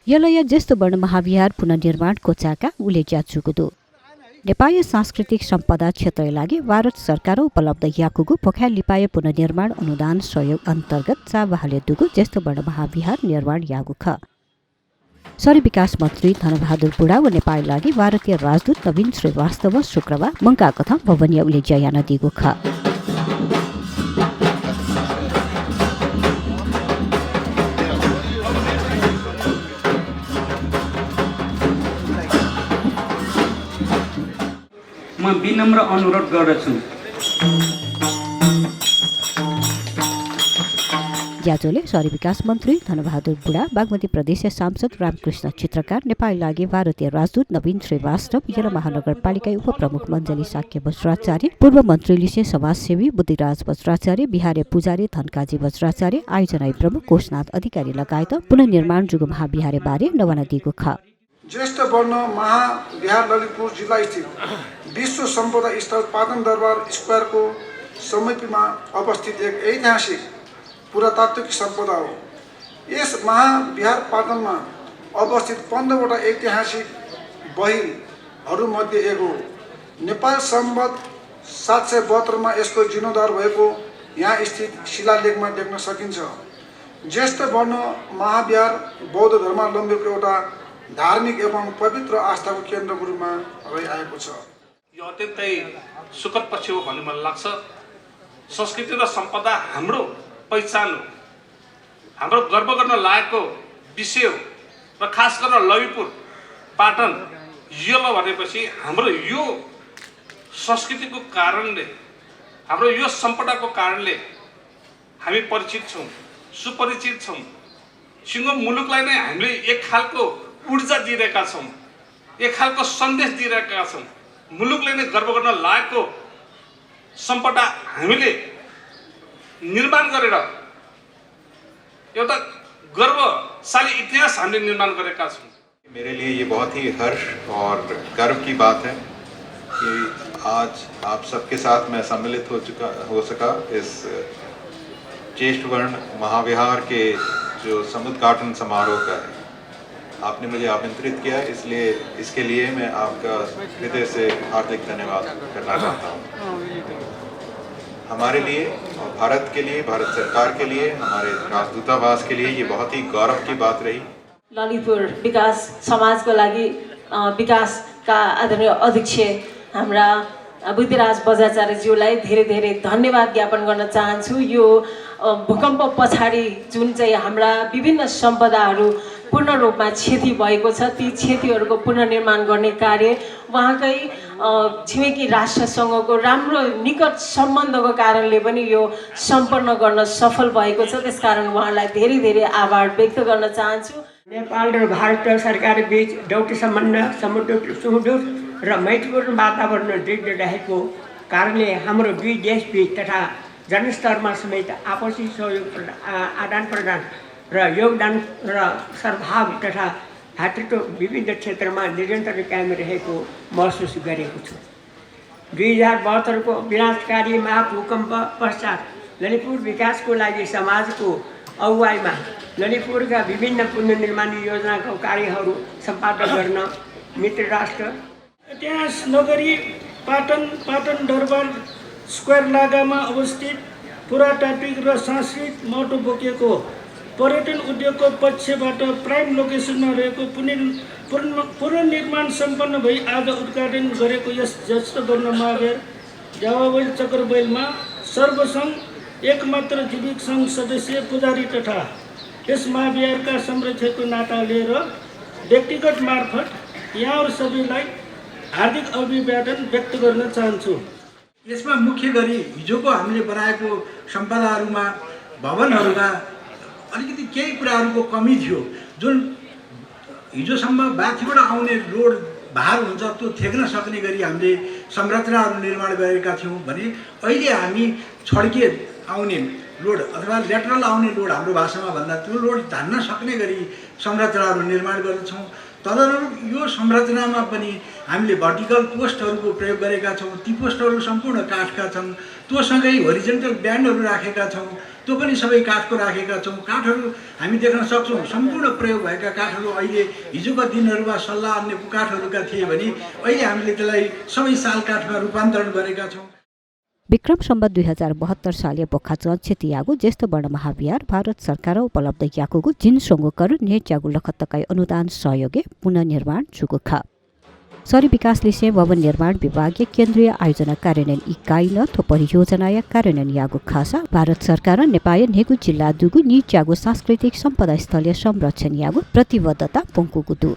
यलय ज्येष्ठ वर्ण महाविहार पुनर्निर्माणको चाका उलेच्या चुकुदु नेपाली सांस्कृतिक सम्पदा क्षेत्रका लागि भारत सरकार उपलब्ध याकुगु पोखा लिपाय पुनर्निर्माण अनुदान सहयोग अन्तर्गत चाबहाले दुगु ज्येष्ठ वर्ण महाविहार निर्माण यागु ख शहरी विकास मन्त्री धनबहादुर बुढा व नेपाली लागि भारतीय राजदूत नवीन श्रीवास्तव शुक्रबार मङ्का कथा भवनीय उलेज्या यान दिगु ख म विनम्र अनुरोध गर्दछु ज्याजोले शहरी विकास मन्त्री धनबहादुर बुढा बागमती प्रदेशीय सांसद रामकृष्ण चित्रकार नेपाली लागि भारतीय राजदूत नवीन श्रीवास्तव यला महानगरपालिका उपप्रमुख मञ्जली साक्य वज्राचार्य पूर्व मन्त्री लिसे समाजसेवी बुद्धिराज वज्राचार्य बिहारे पुजारी धनकाजी वज्राचार्य आयोजना प्रमुख कोशनाथ अधिकारी लगायत पुनर्निर्माण जुगु महाविहारे बारे नवाना दिगु ख ज्येष्ठ वर्ण महाविहार ललितपुर जिल्ला स्थित विश्व सम्पदा स्थल पाटन दरबार स्क्वायरको समितिमा अवस्थित एक ऐतिहासिक पुरातात्विक सम्पदा हो। यस महाविहार पाटनमा अवस्थित 15वटा ऐतिहासिक बहिलहरूमध्ये एक हो। नेपाल सम्वत 772 मा यसको जीर्णोद्धार भएको यहाँ स्थित शिलालेखमा देख्न सकिन्छ। ज्येष्ठ वर्ण महाविहार बौद्ध धर्मावलम्बीको एउटा धार्मिक एवं पवित्र आस्थाको केन्द्रको रूपमा रहिआएको छ। यो अत्यन्तै सुखद पक्ष हो भन्ने मलाई लाग्छ। संस्कृति र सम्पदा हाम्रो पहिचान हो, हाम्रो गर्व गर्न लायकको विषय हो र खास गरेर ललितपुर पाटन यलो भनेपछि हाम्रो यो संस्कृतिको कारणले, हाम्रो यो सम्पदाको कारणले हामी परिचित छौँ, सुपरिचित छौँ। सिङ्गो मुलुकलाई नै हामीले एक खालको ऊर्जा दिइरहेका छौँ, एक खालको सन्देश दिइरहेका छौँ। मुलुकले नै गर्व गर्न लायकको सम्पदा हामीले निर्माण गरेर एउटा गर्वशाली इतिहास हामीले निर्माण गरेका छौँ। मेरे लिए ये बहुत ही हर्ष और गर्व की बात है कि आज आप सबके साथ मैं सम्मिलित हो सका इस ज्येष्ठ वर्ण महाविहार के जो समुद्घाटन समारोह का है। आपने मुझे आमंत्रित किया, इसलिए इसके लिए मैं आपका हृदय से हार्दिक धन्यवाद करना चाहता हूँ। हमारे लिए और भारत के लिए, भारत सरकार के लिए, हमारे राजदूतावास के लिए ये बहुत ही गौरव की बात रही। ललितपुर विकास समाजको लागि विकासका आदरणीय अध्यक्ष हाम्रा बुद्धिराज बजाचार्यज्यूलाई धेरै धेरै धन्यवाद ज्ञापन गर्न चाहन्छु। यो भूकम्प पछाडि जुन चाहिँ हाम्रा विभिन्न सम्पदाहरू पूर्ण रूपमा क्षति भएको छ, ती क्षतिहरूको पुनर्निर्माण गर्ने कार्य उहाँकै छिमेकी राष्ट्रसँगको राम्रो निकट सम्बन्धको कारणले पनि यो सम्पन्न गर्न सफल भएको छ। त्यसकारण उहाँलाई धेरै धेरै आभार व्यक्त गर्न चाहन्छु। नेपाल र भारत सरकार बीच डौटी सम्बन्ध सुमधुर र मैत्रीपूर्ण वातावरण दृढ रहेको कारणले हाम्रो दुई देशबीच तथा जनस्तरमा समेत आपसी सहयोग आदान प्रदान र योगदान र सद्भाव तथा भातृत्व विभिन्न क्षेत्रमा निरन्तर कायम रहेको महसुस गरेको छु। 2072 को विनाशकारी महाभूकम्प पश्चात ललितपुर विकासको लागि समाजको अगुवाईमा ललितपुरका विभिन्न पुनर्निर्माण योजनाको कार्यहरू सम्पादन गर्न मित्र राष्ट्र इतिहास नगरी पाटन दरबार स्क्वायर लागामा अवस्थित पुरातात्विक र सांस्कृतिक महत्त्व बोकेको पर्यटन उद्योगको पक्षबाट प्राइम लोकेसनमा रहेको पुनर्निर्माण सम्पन्न भई आज उद्घाटन गरेको यस ज्येष्ठ वर्ण महाविहार जावाबैल चक्रबैलमा सर्वसङ्घ एकमात्र जीविक सङ्घ सदस्य पुजारी तथा यस महाविहारका संरक्षकको नाता लिएर व्यक्तिगत मार्फत यहाँहरू सबैलाई हार्दिक अभिवादन व्यक्त गर्न चाहन्छु। यसमा मुख्य गरी हिजोको हामीले बनाएको सम्पदाहरूमा भवनहरूमा अलिकति केही कुराहरूको कमी थियो। जुन हिजोसम्म माथिबाट आउने लोड भार हुन्छ त्यो थेक्न सक्ने गरी हामीले संरचनाहरू निर्माण गरेका थियौँ भने अहिले हामी छड्के आउने लोड अथवा लेटरल आउने लोड हाम्रो भाषामा भन्दा त्यो लोड धान्न सक्ने गरी संरचनाहरू निर्माण गर्दछौँ। तदनुरूप यो संरचनामा पनि हामीले भर्टिकल पोस्टहरूको प्रयोग गरेका छौँ। ती पोस्टहरू सम्पूर्ण काठका छन्। त्योसँगै होरिजेन्टल ब्यान्डहरू राखेका छौँ, त्यो पनि सबै काठको राखेका छौँ। काठहरू हामी देख्न सक्छौँ, सम्पूर्ण प्रयोग भएका काठहरू अहिले हिजोका दिनहरूमा सल्लाह अन्य काठहरूका थिए भने अहिले हामीले त्यसलाई सबै साल काठमा रूपान्तरण गरेका छौँ। विक्रम सम्वत 2072 सालीय बोखाचुवा क्षेत्रियागु ज्येष्ठ वर्ण महाविहार भारत सरकार उपलब्ध याकुगु जिन सोंगोकर नेच्यागु लखतकाई अनुदान सहयोगे पुनर्निर्माण चुगु ख शहरी विकास लिसे भवन निर्माण विभागीय केन्द्रीय आयोजना कार्यान्वयन इकाइ न थो परियोजना या कार्यान्वयन यागु खासा भारत सरकार नेपाल नेगु जिल्ला दुगु निच्यागु सांस्कृतिक सम्पदा स्थलीय संरक्षण यागु प्रतिबद्धता पोंकुगु दु